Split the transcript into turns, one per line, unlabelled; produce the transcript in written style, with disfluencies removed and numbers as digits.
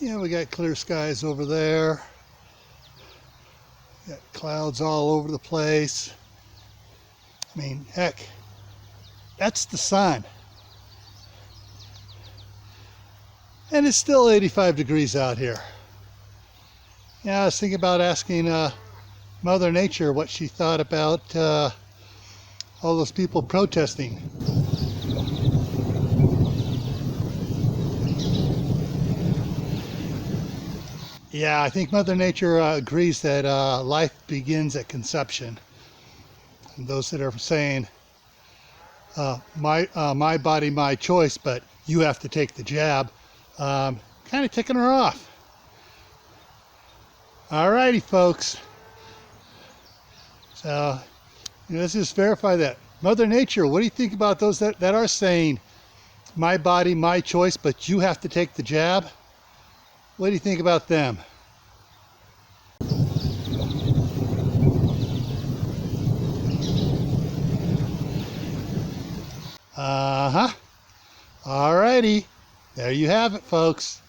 Yeah, we got clear skies over there. Got clouds all over the place. I mean, heck, that's the sun. And it's still 85 degrees out here. Yeah, I was thinking about asking Mother Nature what she thought about all those people protesting. Yeah, I think Mother Nature agrees that life begins at conception. And those that are saying, my body, my choice, but you have to take the jab, kind of ticking her off. Alrighty, folks. So, let's just verify that. Mother Nature, what do you think about those that are saying, my body, my choice, but you have to take the jab? What do you think about them? Uh-huh. Alrighty. There you have it, folks.